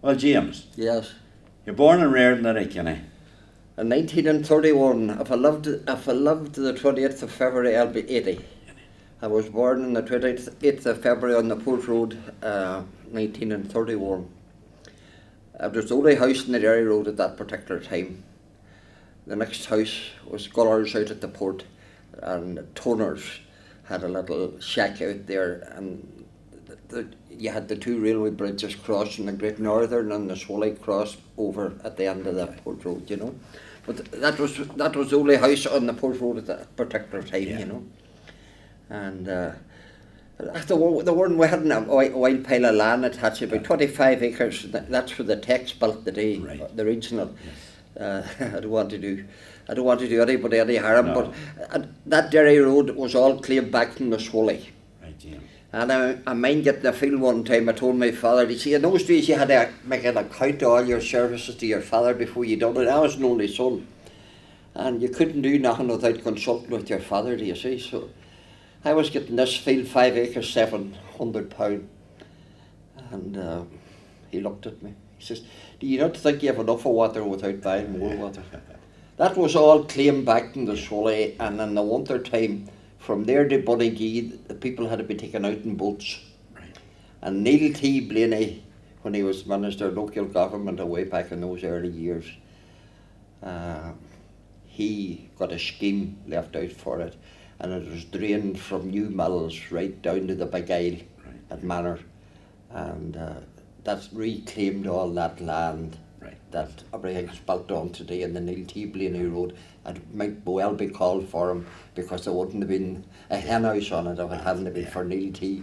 Well, James, Yes. you're born and reared in Letterkenny. In 1931, if I lived the 28th of February, I'll be 80. I was born on the 28th of February on the Port Road, 1931. It was the only house in the Derry Road at that particular time. The next house was Gullers out at the port, and Toners had a little shack out there, and you had the two railway bridges crossing, the Great Northern and the Swally cross over at the end of the Port Road, you know. But that was the only house on the Port Road at that particular time, you know. And the one we had a wild pile of land attached, about 25 acres. That's where the Tex built the day, the regional. Yes. I don't want to do anybody any harm, no. But that Derry Road was all claimed back from the Swally. Right, yeah. And I mind getting a feel one time. I told my father, you see, in those days you had to make an account of all your services to your father before you done it. I was an only son, and you couldn't do nothing without consulting with your father, do you see? So I was getting this field, 5 acres, £700. And he looked at me. He says, do you not think you have enough of water without buying more water? That was all claimed back from the Swally, and in the winter time, from there to Bunnygee, the people had to be taken out in boats. Right. And Neil T. Blaney, when he was Minister of Local Government away back in those early years, he got a scheme left out for it, and it was drained from New Mills right down to the Big Isle at Manor, and that's reclaimed all that land that everything's built on today in the Neil T. Blaney Road. It might well be called for him, because there wouldn't have been a hen house on it if it hadn't been for Neil T.,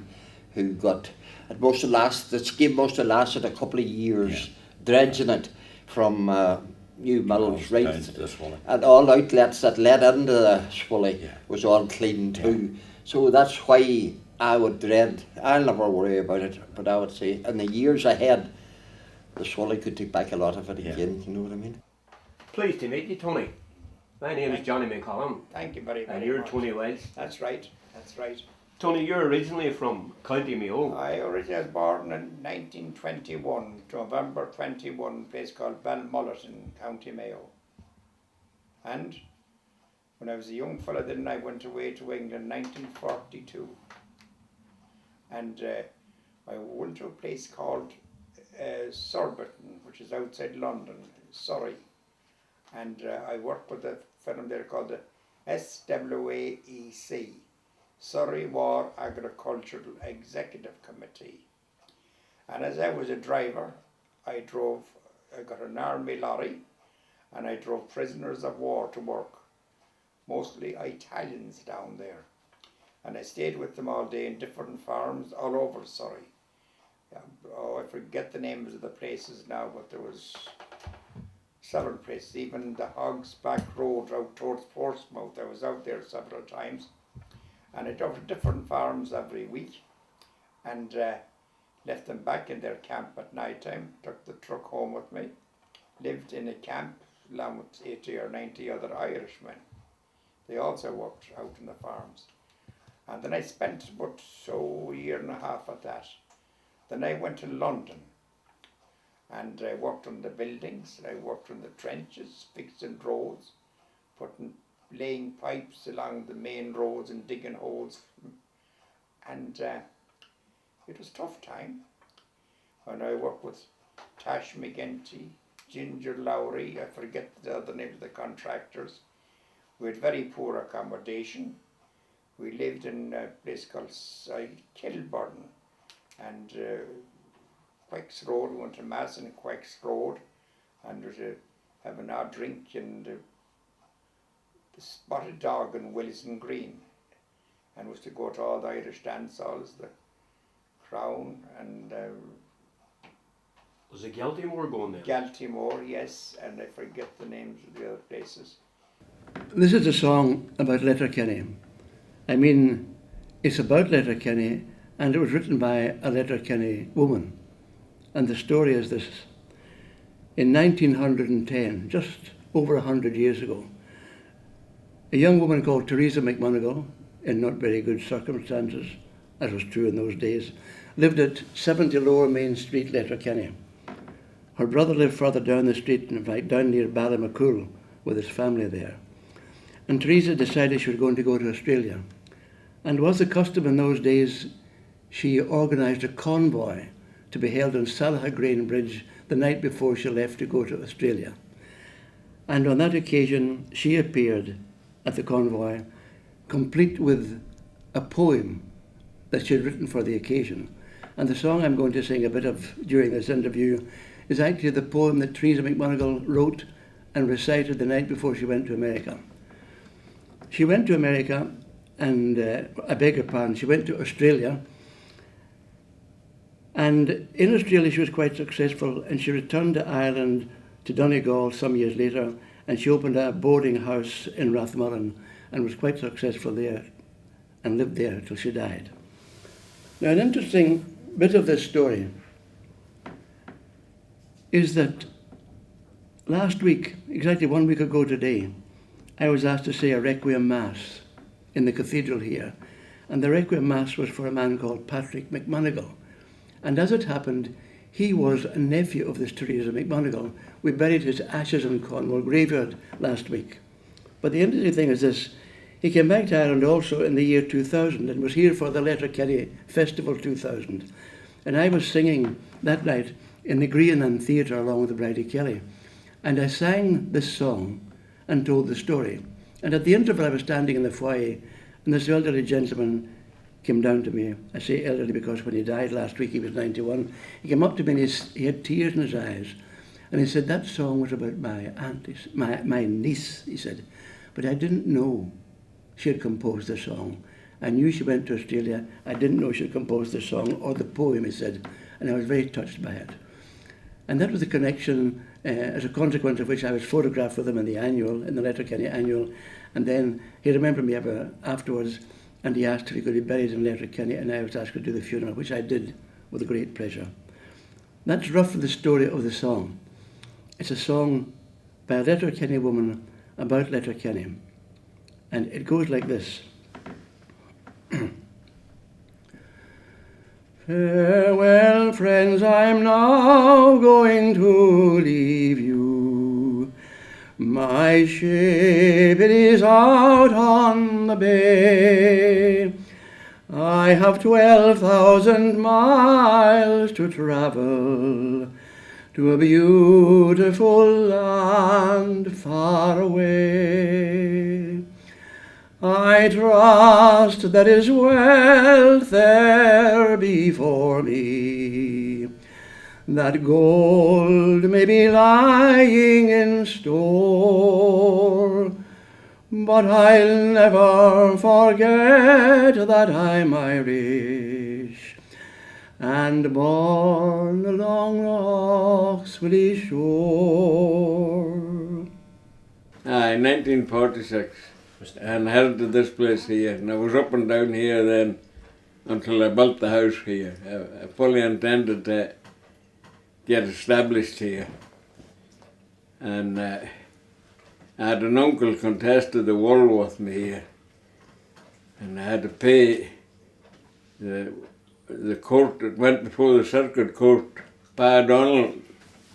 who got, the scheme must have lasted a couple of years, dredging it from New Mills right, and all outlets that led into the Swally was all clean too. So that's why I'll never worry about it, but I would say in the years ahead, the Swally could take back a lot of it again, you know what I mean? Pleased to meet you, Tony. My name is Johnny McCollum. Thank you very much. And you're Tony Wells. That's right. Tony, you're originally from County Mayo. I originally was born in 1921, November 21, a place called Balmullet in County Mayo. And when I was a young fella then, I went away to England in 1942. And I went to a place called Surbiton, which is outside London, Surrey. And I worked with a firm there called the SWAEC, Surrey War Agricultural Executive Committee. And as I was a driver, I got an army lorry, and I drove prisoners of war to work, mostly Italians down there. And I stayed with them all day in different farms all over Surrey. I forget the names of the places now, but there was several places, even the Hogs Back Road out towards Portsmouth. I was out there several times, and I drove to different farms every week, and left them back in their camp at night time, took the truck home with me, lived in a camp along with 80 or 90 other Irishmen. They also worked out in the farms. And then I spent about a year and a half at that. Then I went to London, and I worked on the buildings, I worked on the trenches, fixing roads, laying pipes along the main roads and digging holes. And it was a tough time. And I worked with Tash McGinty, Ginger Lowry, I forget the other names of the contractors. We had very poor accommodation. We lived in a place called Kilburn, and Quex Road. We went to Mass in Quex Road, and we were having our drink in the Spotted Dog in Wilson Green, and was to go to all the Irish dance halls, the Crown and was it Galtymore going there? Galtymore, yes, and I forget the names of the other places. This is a song about Letterkenny. I mean, it's about Letterkenny, and it was written by a Letterkenny woman. And the story is this. In 1910, just over 100 years ago, a young woman called Teresa McMonigal, in not very good circumstances, as was true in those days, lived at 70 Lower Main Street, Letterkenny. Her brother lived further down the street, in fact, down near Ballymacool, with his family there. And Teresa decided she was going to go to Australia. And was the custom in those days, she organised a convoy to be held on Salahgreen Bridge the night before she left to go to Australia. And on that occasion, she appeared at the convoy, complete with a poem that she had written for the occasion. And the song I'm going to sing a bit of during this interview is actually the poem that Teresa McMonagall wrote and recited the night before she went to America. She went to America, and I beg her pardon, she went to Australia. And in Australia she was quite successful, and she returned to Ireland, to Donegal some years later, and she opened a boarding house in Rathmullen and was quite successful there and lived there till she died. Now, an interesting bit of this story is that last week, exactly 1 week ago today, I was asked to say a Requiem Mass in the cathedral here, and the Requiem Mass was for a man called Patrick McMonagall. And as it happened, he was a nephew of this Teresa McMonagall. We buried his ashes in Cornwall graveyard last week. But the interesting thing is this: he came back to Ireland also in the year 2000 and was here for the Letterkenny Festival 2000. And I was singing that night in the Greenan Theatre along with Bridie Kelly. And I sang this song and told the story. And at the interval I was standing in the foyer, and this elderly gentleman came down to me. I say elderly because when he died last week he was 91. He came up to me and he had tears in his eyes. And he said, "That song was about my aunt, my niece," he said. "But I didn't know she had composed the song. I knew she went to Australia. I didn't know she had composed the song or the poem," he said. And I was very touched by it. And that was the connection, as a consequence of which I was photographed with him in the Letterkenny Annual. And then he remembered me ever afterwards, and he asked if he could be buried in Letterkenny, and I was asked to do the funeral, which I did with great pleasure. That's roughly the story of the song. It's a song by a Letterkenny woman about Letterkenny. And it goes like this. "Farewell, friends, I'm now going to leave you. My ship, it is out on the bay. I have 12,000 miles to travel to a beautiful land far away. I trust there is wealth there before me, that gold may be lying in store, but I'll never forget that I'm Irish and born along Oxley shore." In 1946, I inherited this place here, and I was up and down here then until I built the house here. I fully intended to get established here. And I had an uncle contested the wall with me here, and I had to pay the court that went before the circuit court. Pa Donald,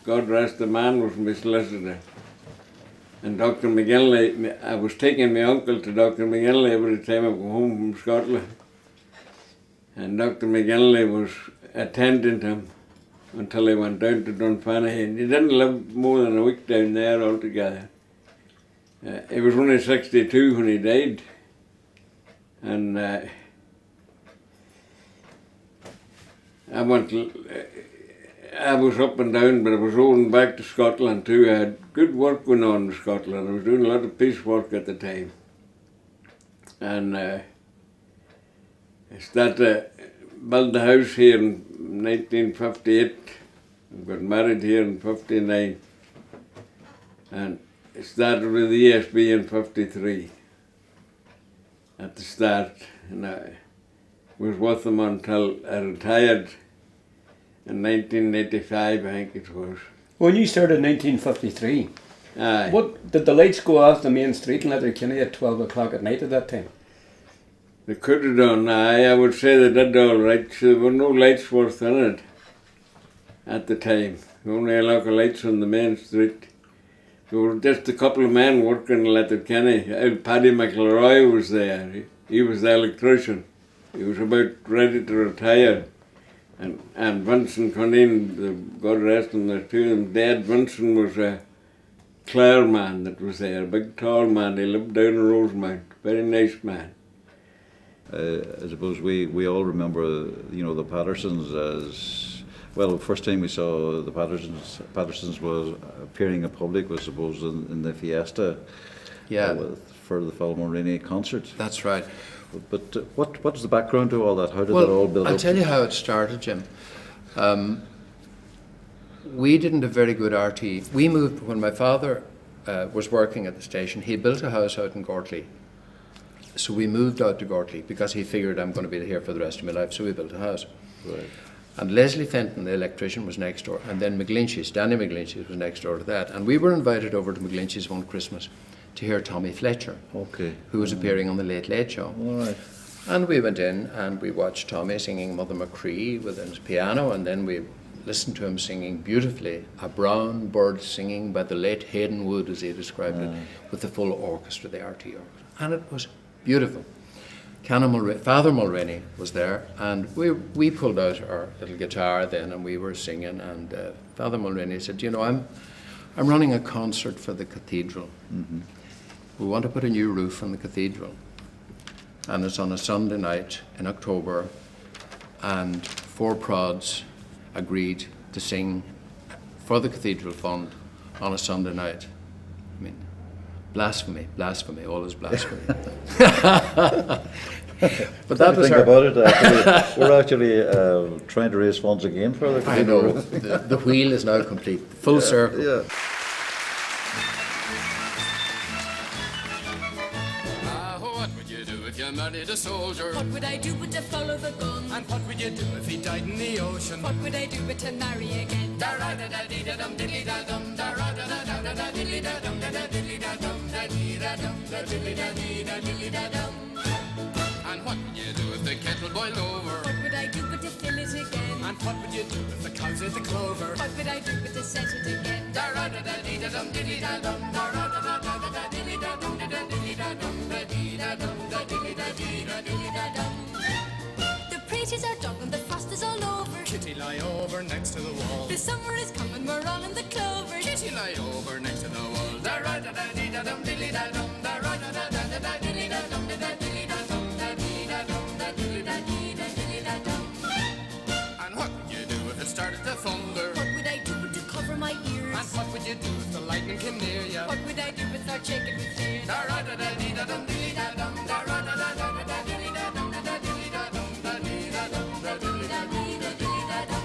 God rest the man, was my solicitor. And Dr. McGinley, I was taking my uncle to Dr. McGinley every time I go home from Scotland. And Dr. McGinley was attending to him until he went down to Dunfanaghy. He didn't live more than a week down there altogether. He was only 62 when he died. And I was up and down, but I was rolling back to Scotland too. I had good work going on in Scotland. I was doing a lot of piece work at the time. And I started to build the house here in 1958. I got married here in 59. And I started with the ESB in 53 at the start. And I was with them until I retired in 1985, I think it was. When you started in 1953, Aye. what did the lights go off the main street in Letterkenny at 12 o'clock at night at that time? They could have done, aye, I would say they did all right. So there were no lights worth in it at the time. only a lot of lights on the main street. There were just a couple of men working in Letterkenny. Paddy McElroy was there. He was the electrician. He was about ready to retire. And Vincent Cunning, God rest him, there's two of them dead. Vincent was a Clare man that was there, a big tall man. He lived down in Rosemount. Very nice man. I suppose we all remember, the Pattersons as, well, the first time we saw the Pattersons was appearing in public was, suppose, in the Fiesta. Yeah. For the Fal Mulroney concert. That's right. But what's the background to all that? How did Well, that all build up? I'll tell you how it started, Jim. We didn't have very good RT. We moved when my father was working at the station. He built a house out in Gortley. So we moved out to Gortley because he figured I'm going to be here for the rest of my life, so we built a house. Right. And Leslie Fenton, the electrician, was next door, and then Danny McGlinchey's was next door to that. And we were invited over to McGlinchey's one Christmas to hear Tommy Fletcher, Okay. who was appearing on the Late Late Show. All right. And we went in and we watched Tommy singing Mother McCree with his piano, and then we listened to him singing beautifully, A Brown Bird Singing by the late Hayden Wood, as he described it, with the full orchestra, the RT orchestra. And it was beautiful. Father Mulroney was there, and we pulled out our little guitar then, and we were singing, and Father Mulroney said, I'm running a concert for the cathedral. Mm-hmm. We want to put a new roof on the cathedral. And it's on a Sunday night in October, and 4 prods agreed to sing for the Cathedral Fund on a Sunday night. I mean, blasphemy, all is blasphemy. But that was Think about it. We're actually trying to raise funds again for the. I know, the wheel is now complete, full circle. Yeah. What would you do if you married a soldier? What would I do but to follow the gun? And what would you do if he died in the ocean? What would I do but to marry again? Da-ra-da-da-dee-da-dum, diddly-da-dum, da-ra-da-da-da-da-da, diddly-da-dum, da-da-diddly-da-dum, da-dee-da-dum, da-diddly-da-dee-da-diddly-da-dum. And what would you do if the kettle boiled over? What would I do but to fill it again? And what would you do if the cows ate the clover? What would I do but to set it again? Da-ra-da-da-dee-da-dum, diddly-da-dum, da-ra-da-da-da-da-da, diddly-da-dum, da-da-diddly-da-dum, da-dee-da-dum, da-diddly-da-dee-da-diddly-da-dum. The praties are done and the frost is all over. Kitty lie over next to the wall. The summer is coming, we're all in the clover. Kitty lie over next to the wall. Da-ra-da-da-dee-da-dum, diddly-da-dum, da-ra-da-da-da-da-da, diddly-da-dum, da-da-diddly-da-dum, da-dee-da-dum, da-diddly-da-dee-da-diddly-da-dum. And what would you do if it started to thunder? What would I do but to cover my ears? And what would you do if the lightning came near you? What would I do but start shaking with fear? Da-ra-da-da-dee-da-dum, diddly-da-dum, da-ra-da-da-da-da-da, diddly-da-dum, da-diddly-da-dum, da-dee-da-dum, da-diddly-da-dee-da-diddly-da-dum.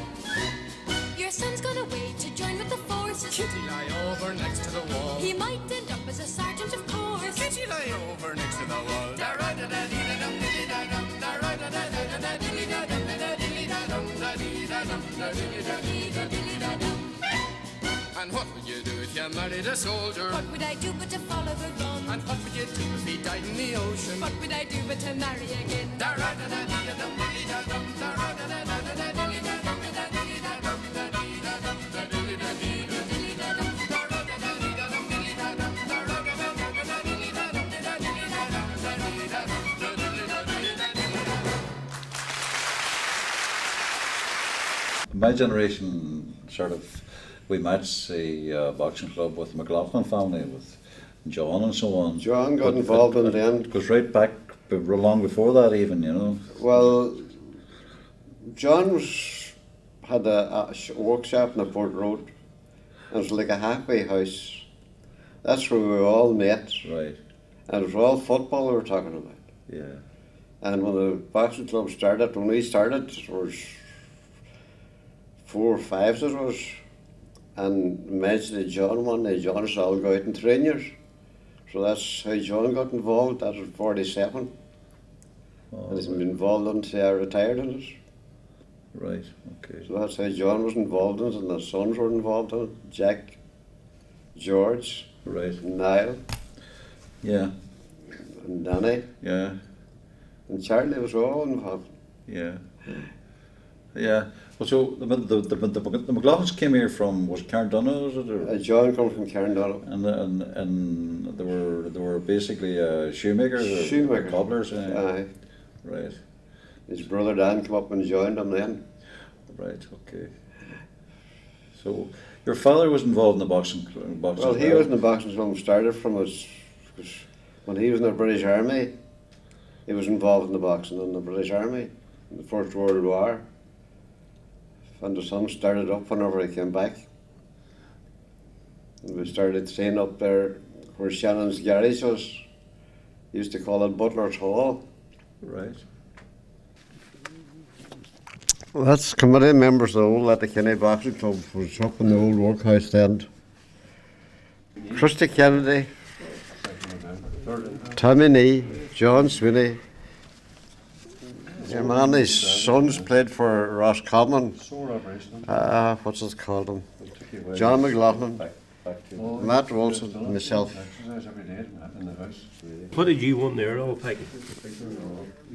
Your son's gone away to join with the forces. Kitty lie over next to the wall. He might end up as a sergeant of course. Kitty lie over next to the wall. Da-ra-da-da-dee-da-dum, diddly-da-dum, da-ra-da-da-da-da-da, diddly-da-dum, da-diddly-da-dum, da-dee-da-dum, da-diddly-da-dee-da-diddly-da-dum. And what would you do if you married a soldier? What would I do but to follow the gun? And what would you do if he died in the ocean? What would I do but to marry again? Da-ra-da-da-dee-da-dum, diddly-da-dum, da-ra-da-da-da-da-da, diddly-da-dum, da-diddly-da-dum, da-dee-da-dum, da-diddly-da-dee-da-diddly-da-dum, da-ra-da-da-dee-da-dum, diddly-da-dum, da-ra-da-da-da-da-da, diddly-da-dum, da-diddly-da-dum, da-dee-da-dum, da-diddly-da-dee-da-dum. My generation sort of, we might see boxing club with the McLaughlin family, with John and so on. John got involved in the end. It goes right back long before that even. Well, John had a workshop in the Port Road. It was like a halfway house. That's where we all met. Right. And it was all football we were talking about. Yeah. And when the boxing club started, when we started, it was 4 or 5 it was. And mentioned John one day, John said, I'll go out and train you. So that's how John got involved. That was 47. Oh, And he's been involved until I retired in it. Right, okay. So that's how John was involved in it, and his sons were involved in it. Jack, George, Right. Niall, Yeah, and Danny, yeah, and Charlie was all involved. yeah. Yeah. Well, so the McLaughlins came here from, was it Carndonagh, was it? Or? John comes from Carndonagh. And they were basically shoemakers or cobblers. Aye. Right. His brother Dan came up and joined him then. Right. Okay. So your father was involved in the boxing. Well, he was in the boxing club. Started from us when he was in the British Army. He was involved in the boxing in the British Army in the First World War. And the son started up whenever he came back. And we started staying up there where Shannon's garage was. He used to call it Butler's Hall. Right. Well, that's committee members of the Old Letterkenny Boxing Club was up in the old workhouse then. Christy Kennedy, Tommy Nee, John Sweeney. Your man, his sons played for Roscommon. What's it called him? John McLaughlin, Matt Wilson, and myself. What did you win there, all Peggy?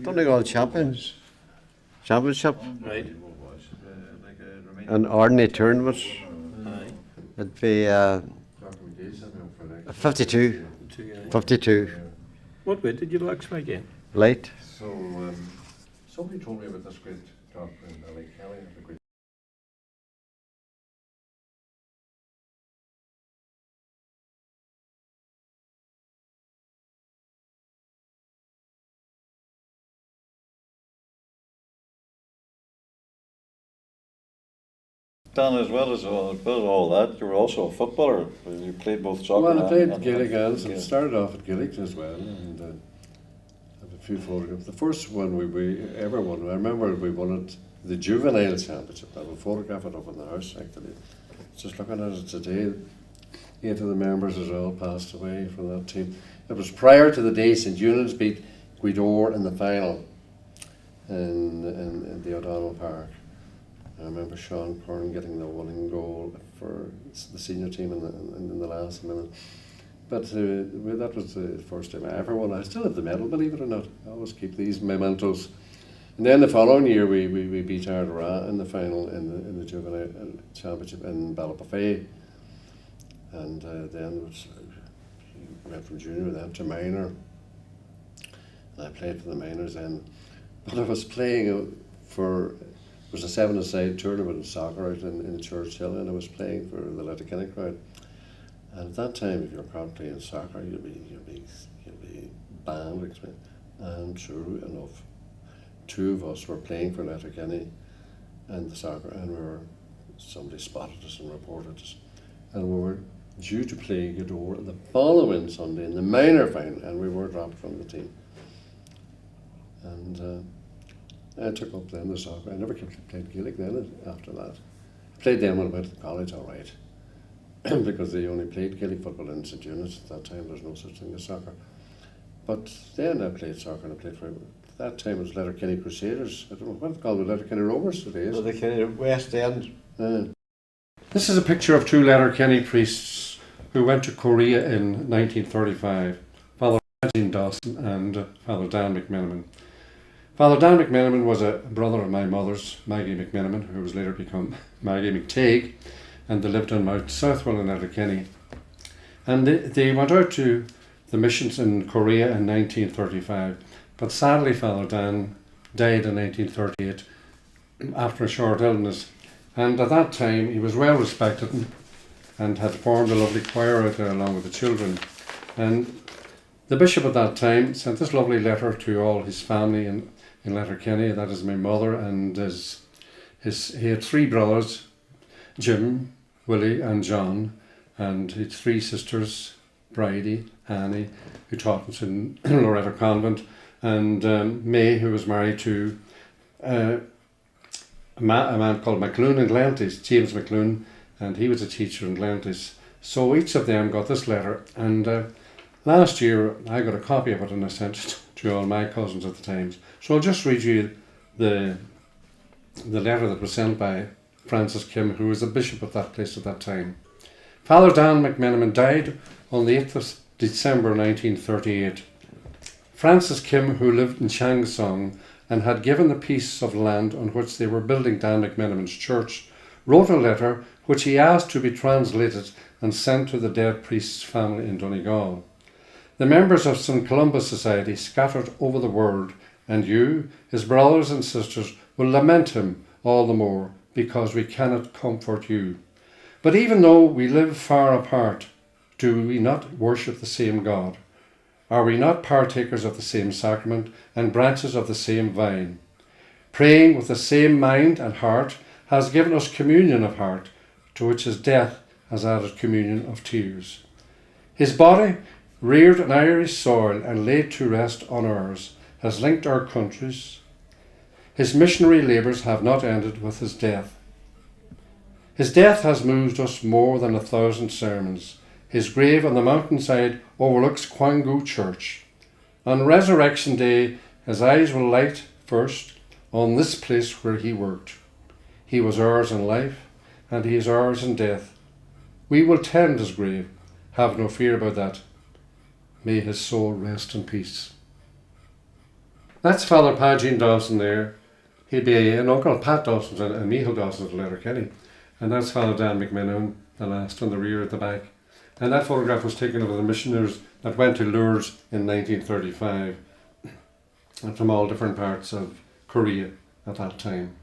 Donegal Championship. Right. And ordinary tournaments. It'd be 52. 52. What weight did you box back in? Light. So, somebody told me about this great doctor in Billy Kelly. Dan, as well as all that, you were also a footballer. You played both soccer. Well, I played Gaelic and started off at Gaelic as well, and had a few photographs. The first one we ever won, I remember we won it, the juvenile championship. I will photograph it up in the house actually. Just looking at it today, 8 of the members has all passed away from that team. It was prior to the day St Eunan's beat Gweedore in the final in the O'Donnell Park. I remember Sean Curran getting the winning goal for the senior team in the last minute. But that was the first time I ever won. I still have the medal, believe it or not. I always keep these mementos. And then the following year we beat Ardara in the final in the juvenile championship in Ballabafay. And then we went from junior then to minor. And I played for the minors then. But I was playing it was a 7-a-side tournament in soccer out in Churchill, and I was playing for the Letterkenny crowd. And at that time, if you're caught playing soccer, you'd be banned. And true enough, 2 of us were playing for Letterkenny and the soccer, and somebody spotted us and reported us, and we were due to play Gweedore the following Sunday in the minor final, and we were dropped from the team. And I took up then the soccer. I never played Gaelic then after that. Played then when I went to college, all right. Because they only played Gaelic football in St Eunan's at that time. There's no such thing as soccer. But then I played soccer and I played for, at that time it was Letterkenny Crusaders. I don't know what they call the Letterkenny Rovers today. Letterkenny West End. This is a picture of 2 Letterkenny priests who went to Korea in 1935. Father Eugene Dawson and Father Dan McMenamin. Father Dan McMenamin was a brother of my mother's, Maggie McMenamin, who was later become Maggie McTague, and they lived on Mount Southwell in Letterkenny. And they went out to the missions in Korea in 1935, but sadly Father Dan died in 1938 after a short illness. And at that time he was well respected and had formed a lovely choir out there along with the children. And the bishop at that time sent this lovely letter to all his family in Letterkenny. That is my mother, and he had 3 brothers, Jim, Willie and John, and he had 3 sisters, Bridie, Annie, who taught us in Loreto Convent, and May, who was married to a man called McLoone in Glentis, James McLoone, and he was a teacher in Glentis. So each of them got this letter, and last year I got a copy of it and I sent it to all my cousins at the Times. So I'll just read you the letter that was sent by Francis Kim, who was the bishop of that place at that time. Father Dan McMenamin died on the 8th of December 1938. Francis Kim, who lived in Changsong and had given the piece of land on which they were building Dan McMenamin's church, wrote a letter which he asked to be translated and sent to the dead priest's family in Donegal. The members of St. Columba's Society scattered over the world, and you, his brothers and sisters, will lament him all the more because we cannot comfort you. But even though we live far apart, do we not worship the same God? Are we not partakers of the same sacrament and branches of the same vine? Praying with the same mind and heart has given us communion of heart, to which his death has added communion of tears. His body, reared in Irish soil and laid to rest on ours, has linked our countries. His missionary labours have not ended with his death. His death has moved us more than 1,000 sermons. His grave on the mountainside overlooks Quangu Church. On Resurrection Day, his eyes will light first on this place where he worked. He was ours in life, and he is ours in death. We will tend his grave. Have no fear about that. May his soul rest in peace. That's Father Padgene Dawson there. He'd be an Uncle Pat Dawson and Michael Dawson at Letterkenny. And that's Father Dan McMenamin, the last on the rear at the back. And that photograph was taken of the missionaries that went to Lourdes in 1935 and from all different parts of Korea at that time.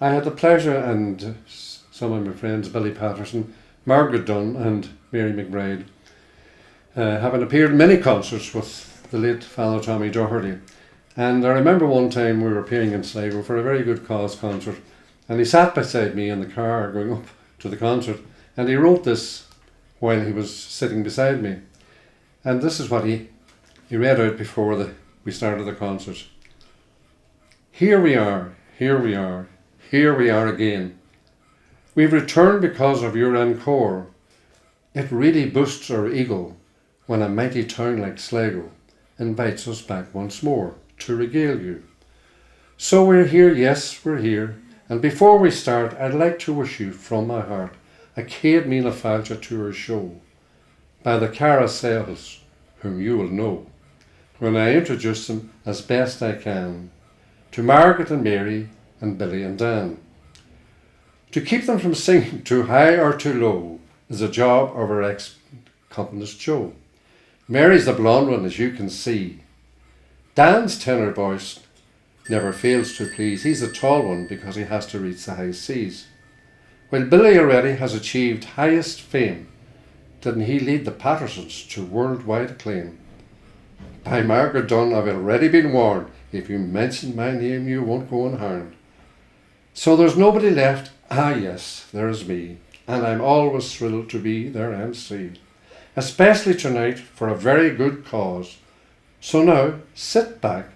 I had the pleasure, and some of my friends, Billy Patterson, Margaret Dunn and Mary McBride, having appeared in many concerts with the late Father Tommy Doherty. And I remember one time we were appearing in Sligo for a very good cause concert, and he sat beside me in the car going up to the concert, and he wrote this while he was sitting beside me. And this is what he read out before we started the concert. Here we are, here we are, here we are again. We've returned because of your encore. It really boosts our ego when a mighty town like Sligo invites us back once more to regale you. So we're here, yes, we're here. And before we start, I'd like to wish you from my heart a céad míle fáilte to our show by the Carousels, whom you will know, when I introduce them as best I can to Margaret and Mary and Billy and Dan. To keep them from singing too high or too low is a job of our ex-accompanist Joe. Mary's the blonde one, as you can see. Dan's tenor voice never fails to please. He's the tall one because he has to reach the high C's. While Billy already has achieved highest fame, didn't he lead the Pattersons to worldwide acclaim? By Margaret Dunn, I've already been warned, if you mention my name you won't go unharmed. So there's nobody left, yes, there's me, and I'm always thrilled to be their MC, especially tonight for a very good cause. So now, sit back,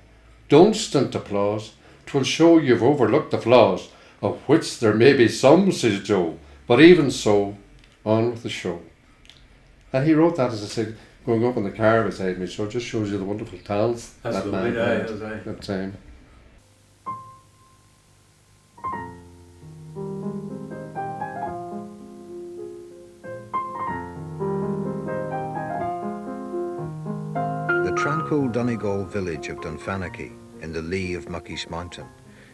don't stint applause, 'twill show you've overlooked the flaws, of which there may be some, says Joe, but even so, on with the show. And he wrote that, as I said, going up in the car beside me, so it just shows you the wonderful talents that man had at that time. The tranquil Donegal village of Dunfanaghy, in the lee of Muckish Mountain,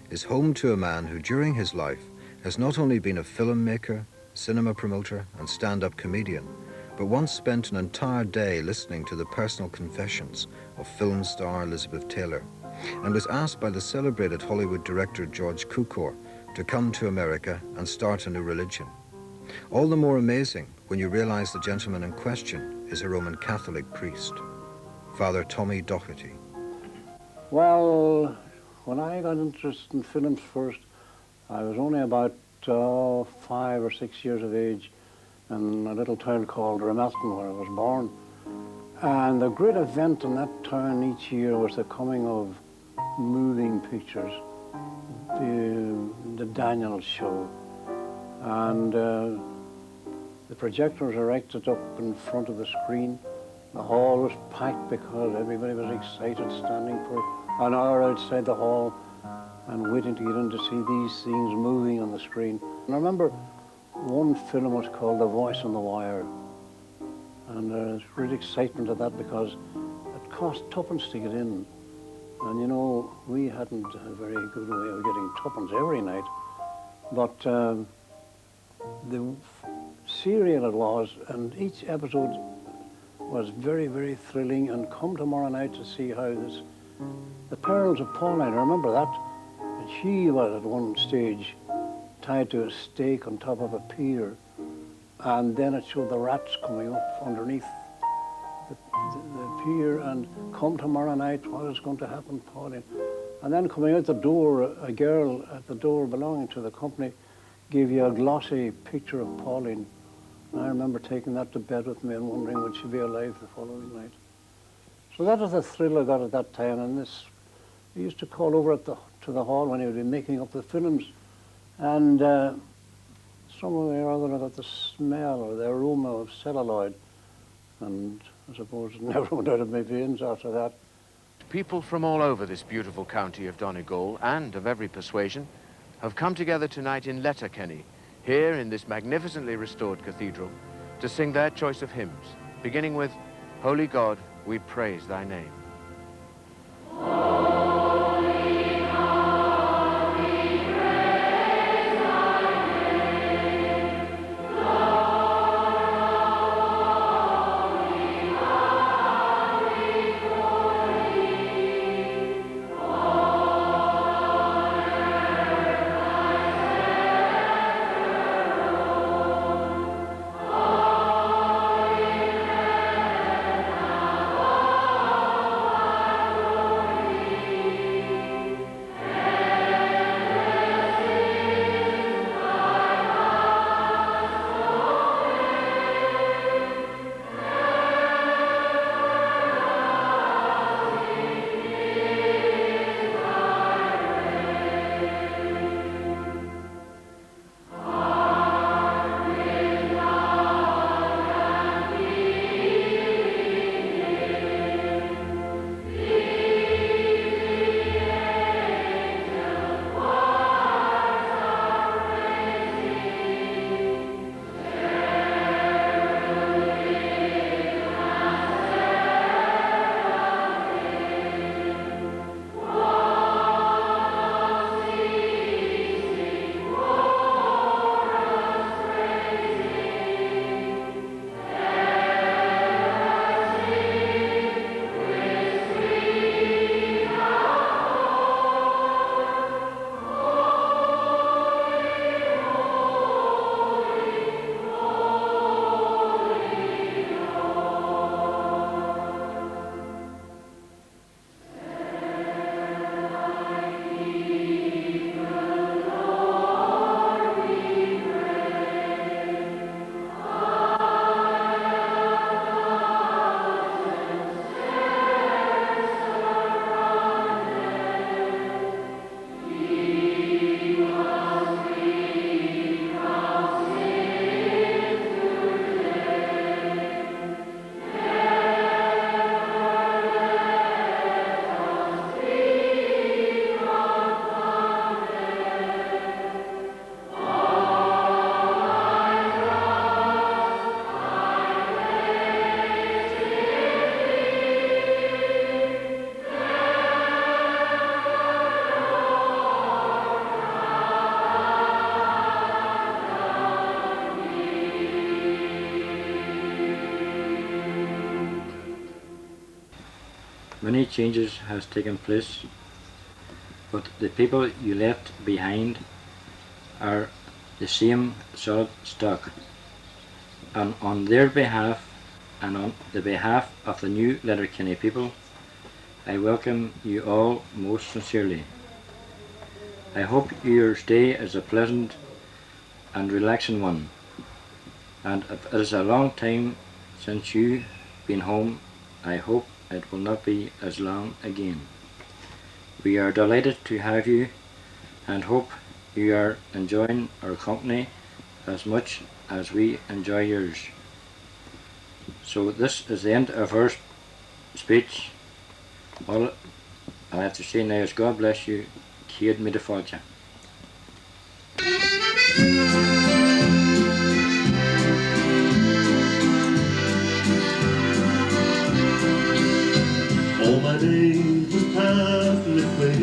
is home to a man who during his life has not only been a filmmaker, cinema promoter and stand-up comedian, but once spent an entire day listening to the personal confessions of film star Elizabeth Taylor, and was asked by the celebrated Hollywood director George Cukor to come to America and start a new religion. All the more amazing when you realize the gentleman in question is a Roman Catholic priest, Father Tommy Doherty. Well, when I got interested in films first, I was only about 5 or 6 years of age in a little town called Ramelton, where I was born. And the great event in that town each year was the coming of moving pictures, the Daniels show. And the projector was erected up in front of the screen. The hall was packed because everybody was excited, standing for an hour outside the hall and waiting to get in to see these things moving on the screen. And I remember one film was called The Voice on the Wire. And there was great excitement at that because it cost 2p to get in. And you know, we hadn't a very good way of getting tuppence every night, but the serial it was, and each episode was very, very thrilling. And come tomorrow night to see how this, the perils of Pauline, I remember that. And she was at one stage tied to a stake on top of a pier, and then it showed the rats coming up underneath the pier, and come tomorrow night, what is going to happen, Pauline? And then coming out the door, a girl at the door belonging to the company gave you a glossy picture of Pauline. And I remember taking that to bed with me and wondering would she be alive the following night. So that was the thrill I got at that time. And this, I used to call over to the hall when he would be making up the films, and some way or other I got the smell or the aroma of celluloid, and I suppose it never went out of my veins after that. People from all over this beautiful county of Donegal, and of every persuasion, have come together tonight in Letterkenny, here in this magnificently restored cathedral, to sing their choice of hymns, beginning with Holy God, we praise thy name. Many changes has taken place, but the people you left behind are the same solid stock. And on their behalf, and on the behalf of the new Letterkenny people, I welcome you all most sincerely. I hope your stay is a pleasant and relaxing one, and if it is a long time since you've been home, I hope it will not be as long again. We are delighted to have you and hope you are enjoying our company as much as we enjoy yours. So this is the end of our speech. All I have to say now is God bless you. Céad míle fáilte. All my days have passed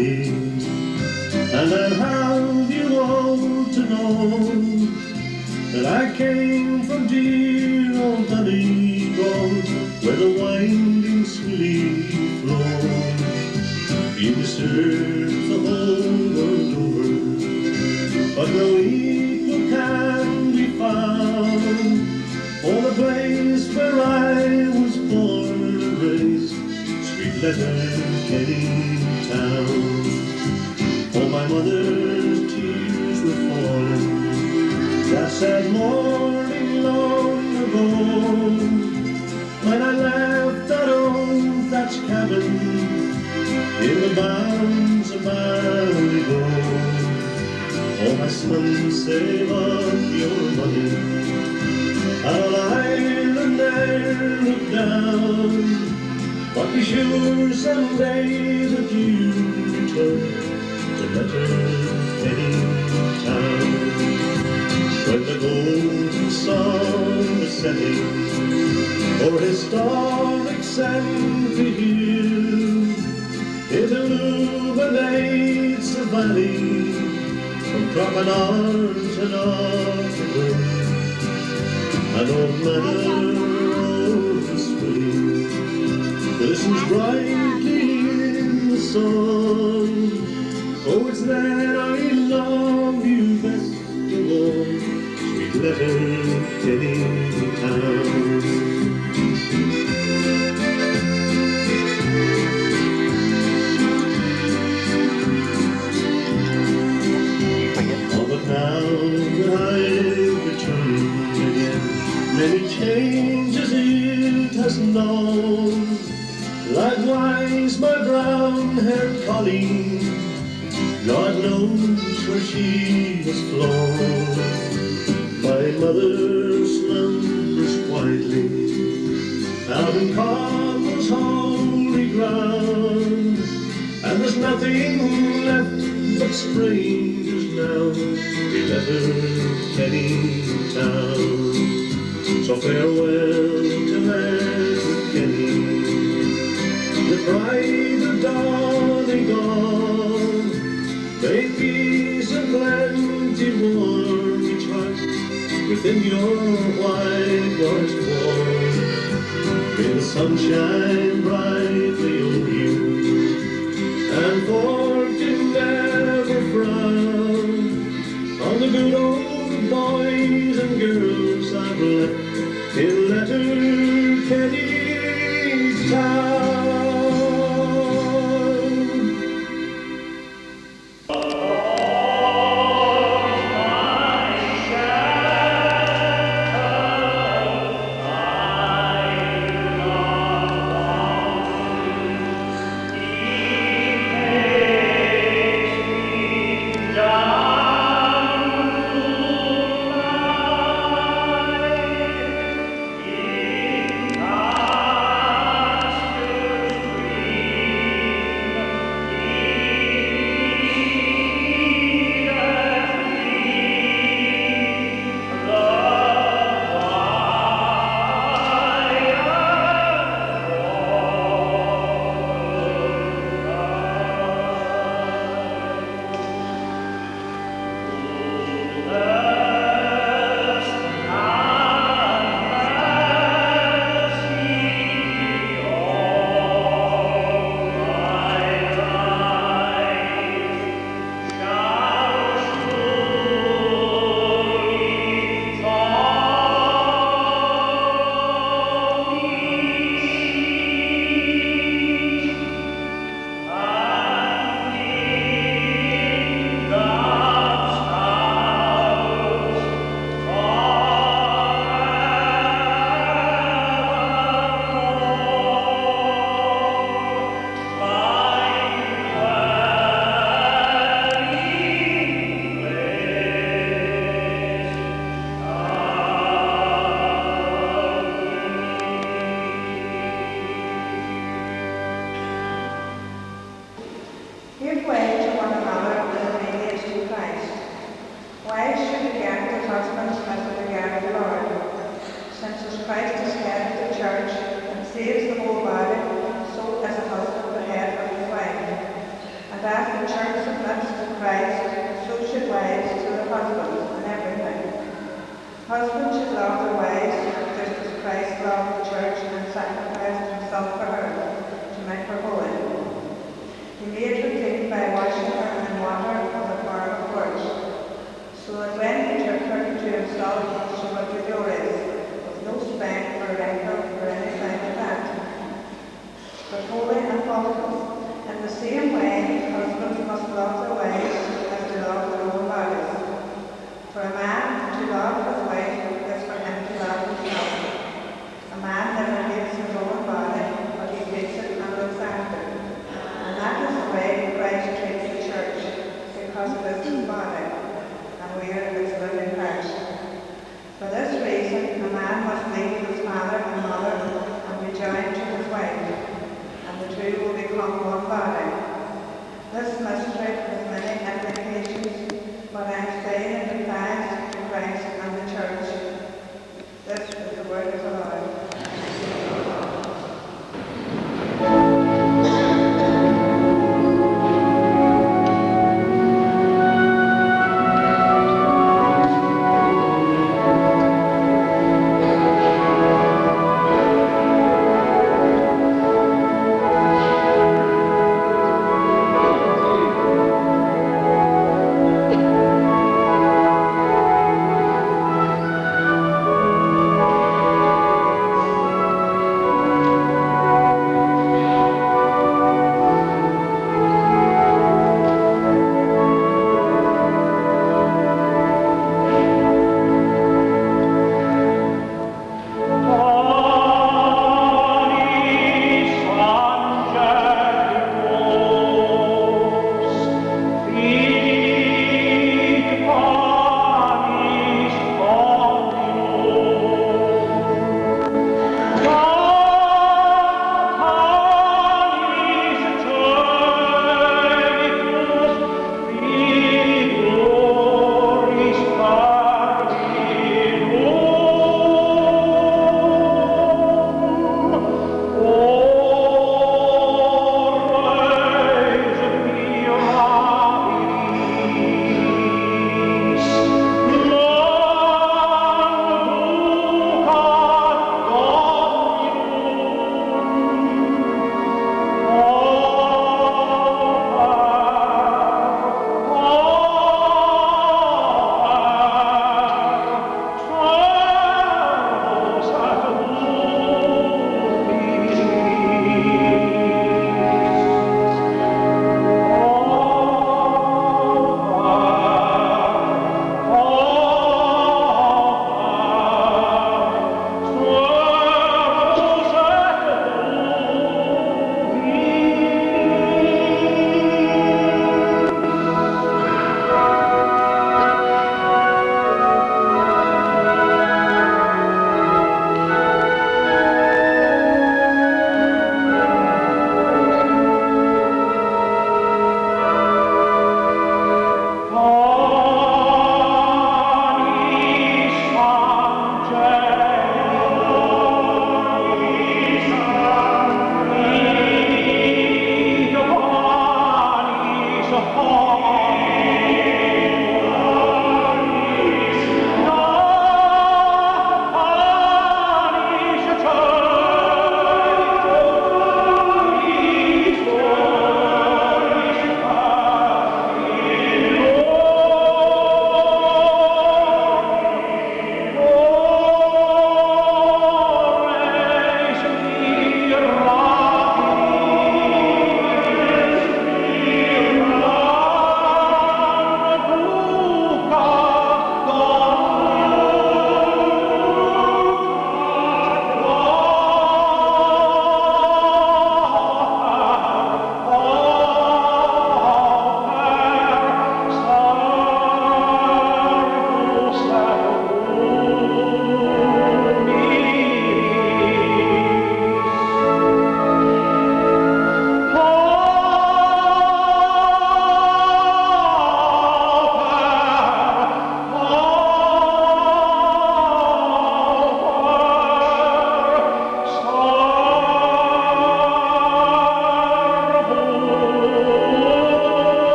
Letterkenny, and I'll have you all to know that I came from dear old Donegal, where the winding Swilly flows. He serves the whole world over, but no equal can be found for the place where I was born and raised, sweet Letterkenny town. For my mother's tears were falling that sad morning long ago, when I left that old thatched cabin in the bounds of Ballygo. Oh, my son, save up your money, I'll Ireland there look down, but be sure someday that you return to Letterkenny town. When the golden sun was setting o'er historic Santry Hill, it illuminates the valley from Crocanart to Knockaglen, and old Manor over Swilly glistens brightly in the sun. Oh, it's then I love you best of all, sweet Letterkenny town. Now that I've returned again, many changes it has known. Likewise my brown-haired colleen, God knows where she has flown. My mother slumbers quietly out in Connell's holy ground, and there's nothing left but strangers now in Letterkenny town. So farewell to Letterkenny, the pride of Donegal. May peace and plenty warm each heart within your whitewashed walls. May the sun shine brightly over you, and fortune never frown on the good old boys and girls I've left in Letterkenny town. Give way to one another in obedience to Christ. Wives should regard their husbands as they regard the Lord, since as Christ is head of the church and saves the whole body, so as a husband the head of his wife, and after should submit to Christ, so should wives to their husbands in everything. Husbands should love their wives just as Christ loved the church and sacrificed himself for her to make her holy. He made her clean by washing her in water with a form of words, so that when he took her to himself, she would be glorious, with no speck or wrinkle or anything like that, but holy and faultless. In the same way, husbands must love their wives as they love their own bodies. For a man to love his wife is for him to love himself. A man never hates his own body, but he hates it and looks after it. And that is the way Christ treats the church, because it is his body, and we are his living part. For this reason, a man must leave his father and mother and be joined to his wife, and the two will become one body. This mystery has many implications, but I am saying it applies to Christ and the church. This is the word of the Lord. Oh